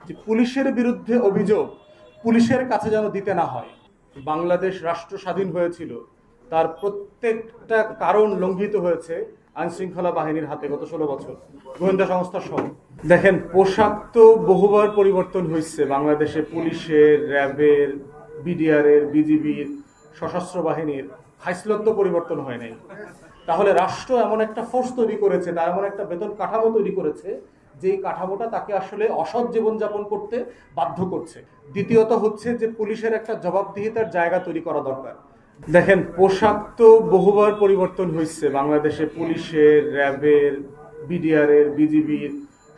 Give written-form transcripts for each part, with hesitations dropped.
যে পুলিশের বিরুদ্ধে অভিযোগ পুলিশের কাছে যেন দিতে না হয়। বাংলাদেশ রাষ্ট্র স্বাধীন হয়েছিল, তার প্রত্যেকটা কারণ লঙ্ঘিত হয়েছে আইন শৃঙ্খলা বাহিনীর হাতে গত 16 বছর, গোয়েন্দা সংস্থা সহ। দেখেন, পোশাক তো বহুবার পরিবর্তন হয়েছে বাংলাদেশে, পুলিশের, র্যাবের, বিডিআরের, বিজিবির, সশস্ত্র বাহিনীর, হাইসলত তো পরিবর্তন হয় নাই। তাহলে রাষ্ট্র এমন একটা ফোর্স তৈরি করেছে, তার এমন একটা বেতন কাঠামো তৈরি করেছে যেই কাঠামোটা তাকে আসলে অসৎ জীবনযাপন করতে বাধ্য করছে। দ্বিতীয়ত হচ্ছে যে পুলিশের একটা জবাবদিহিতার জায়গা তৈরি করা দরকার। দেখেন, পোশাক তো বহুবার পরিবর্তন হয়েছে বাংলাদেশে, পুলিশের, র্যাবের, বিডিআরের, বিজিবির,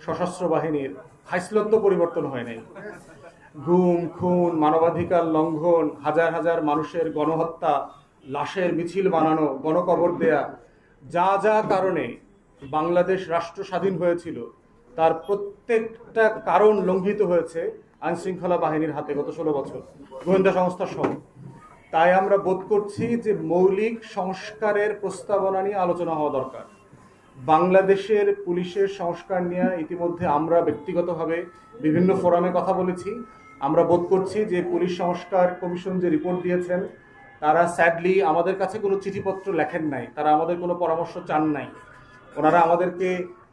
সশস্ত্র বাহিনীর, হাইসলত তো পরিবর্তন হয় নাই। গুম, খুন, মানবাধিকার লঙ্ঘন, হাজার হাজার মানুষের গণহত্যা, লাশের মিছিল বানানো, গণকবর দেয়া, যা যা কারণে বাংলাদেশ রাষ্ট্র স্বাধীন হয়েছিল তার প্রত্যেকটা কারণ লঙ্ঘিত হয়েছে আইন শৃঙ্খলা বাহিনীর হাতে গত 16 বছর, গোয়েন্দা সংস্থা সহ। তাই আমরা বোধ করছি যে মৌলিক সংস্কারের প্রস্তাবনা নিয়ে আলোচনা হওয়া দরকার। বাংলাদেশের পুলিশের সংস্কার নিয়ে ইতিমধ্যে আমরা ব্যক্তিগতভাবে বিভিন্ন ফোরামে কথা বলেছি। আমরা বোধ করছি যে পুলিশ সংস্কার কমিশন যে রিপোর্ট দিয়েছেন, তারা স্যাডলি আমাদের কাছে কোনো চিঠিপত্র লেখেন নাই, তারা আমাদের কোনো পরামর্শ চান নাই, ওনারা আমাদেরকে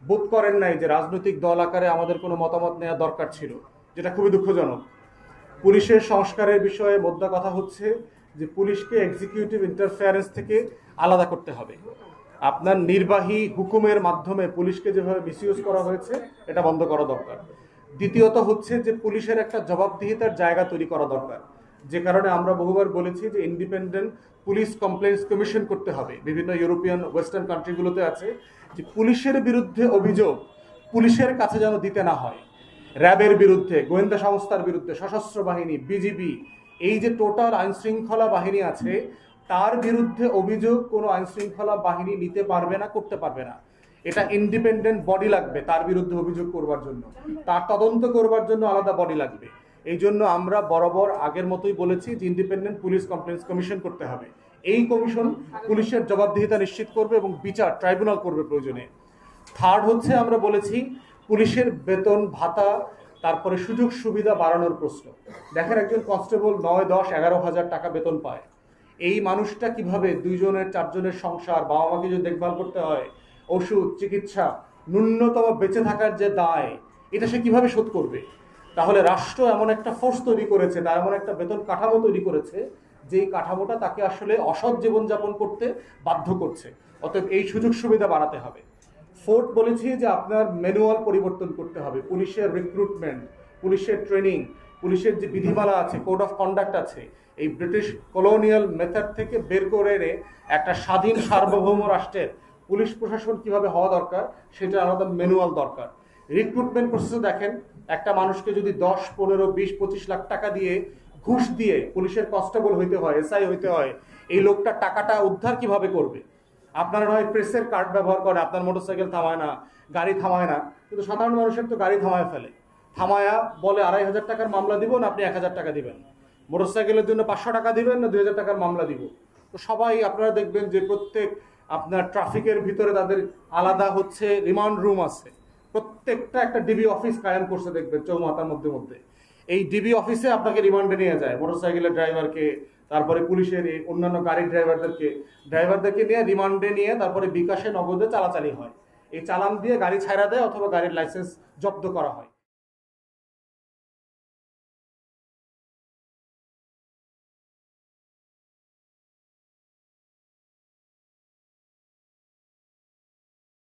বোধ করেন নাই যে রাজনৈতিক দল আকারে আমাদের কোনো মতামত নেওয়া দরকার ছিল, যেটা খুবই দুঃখজনক। পুলিশের সংস্কারের বিষয়ে মোদ্দা কথা হচ্ছে যে পুলিশকে এক্সিকিউটিভ ইন্টারফেয়ারেন্স থেকে আলাদা করতে হবে। আপনার নির্বাহী হুকুমের মাধ্যমে পুলিশকে যেভাবে মিসইউজ করা হয়েছে, এটা বন্ধ করা দরকার। দ্বিতীয়ত হচ্ছে যে পুলিশের একটা জবাবদিহিতার জায়গা তৈরি করা দরকার, যে কারণে আমরা বহুবার বলেছি যে ইন্ডিপেন্ডেন্ট পুলিশ কমপ্লেন্টস কমিশন করতে হবে। বিভিন্ন ইউরোপিয়ান ওয়েস্টার্ন কান্ট্রিগুলোতে আছে যে পুলিশের বিরুদ্ধে অভিযোগ পুলিশের কাছে যেন দিতে না হয়। র্যাবের বিরুদ্ধে, গোয়েন্দা সংস্থার বিরুদ্ধে, সশস্ত্র বাহিনী, বিজিবি, এই যে টোটাল আইন শৃঙ্খলা বাহিনী আছে, তার বিরুদ্ধে অভিযোগ কোনো আইন শৃঙ্খলা বাহিনী নিতে পারবে না, করতে পারবে না। এটা ইন্ডিপেন্ডেন্ট বডি লাগবে তার বিরুদ্ধে অভিযোগ করবার জন্য, তার তদন্ত করবার জন্য আলাদা বডি লাগবে। এই জন্য আমরা বরাবর আগের মতোই বলেছি যে ইন্ডিপেন্ডেন্ট পুলিশ কমপ্লেন্টস কমিশন করতে হবে। এই কমিশন পুলিশের জবাবদিহিতা নিশ্চিত করবে এবং বিচার ট্রাইব্যুনাল করবে প্রয়োজনে। থার্ড হচ্ছে, আমরা বলেছি পুলিশের বেতন ভাতা, তারপরে সুযোগ সুবিধা বাড়ানোর প্রশ্ন। দেখেন, একজন কনস্টেবল 9, 10, 11 হাজার টাকা বেতন পায়। এই মানুষটা কিভাবে 2 জনের 4 জনের সংসার, বাবা মাকে যদি দেখভাল করতে হয়, ওষুধ, চিকিৎসা, ন্যূনতম বেঁচে থাকার যে দায়, এটা সে কিভাবে শোধ করবে? তাহলে রাষ্ট্র এমন একটা ফোর্স তৈরি করেছে, তার এমন একটা বেতন কাঠামো তৈরি করেছে যেই কাঠামোটা তাকে আসলে অসৎ জীবনযাপন করতে বাধ্য করছে। অতএব এই সুযোগ সুবিধা বাড়াতে হবে। ফোর্থ বলেছি যে আপনার ম্যানুয়াল পরিবর্তন করতে হবে। পুলিশের রিক্রুটমেন্ট, পুলিশের ট্রেনিং, পুলিশের যে বিধিমালা আছে, কোড অফ কন্ডাক্ট আছে, এই ব্রিটিশ কলোনিয়াল মেথড থেকে বের করে এনে একটা স্বাধীন সার্বভৌম রাষ্ট্রের পুলিশ প্রশাসন কিভাবে হওয়া দরকার, সেটা আলাদা ম্যানুয়াল দরকার। রিক্রুটমেন্ট প্রসেসে দেখেন, একটা মানুষকে যদি 10, 15, 20, 25 লাখ টাকা দিয়ে, ঘুষ দিয়ে পুলিশের কনস্টেবল হইতে হয়, এসআই হইতে হয়, এই লোকটা টাকাটা উদ্ধার কিভাবে করবে? আপনারা নয় প্রেসের কার্ড ব্যবহার করে, আপনার মোটরসাইকেল থামায় না, গাড়ি থামায় না, কিন্তু সাধারণ মানুষের তো গাড়ি থামায় ফেলে। থামায়া বলে 2,500 টাকার মামলা দিব না, আপনি 1,000 টাকা দিবেন। মোটরসাইকেলের জন্য 500 টাকা দিবেন না 2,000 টাকার মামলা দিব। তো সবাই আপনারা দেখবেন যে প্রত্যেক আপনার ট্রাফিকের ভিতরে তাদের আলাদা হচ্ছে রিমান্ড রুম আছে। প্রত্যেকটা একটা ডিবি অফিস কায়েম করছে দেখবেন চৌমাথার মধ্যে মধ্যে। এই ডিবি অফিসে আপনাকে রিমান্ডে নিয়ে যায় মোটরসাইকেলের ড্রাইভারকে, তারপরে পুলিশের অন্যান্য গাড়ির ড্রাইভারদেরকে নিয়ে রিমান্ডে নিয়ে তারপরে বিকাশে নগদে চালাচালি হয়। এই চালান দিয়ে গাড়ি ছাড়া দেয় অথবা গাড়ির লাইসেন্স জব্দ করা হয়।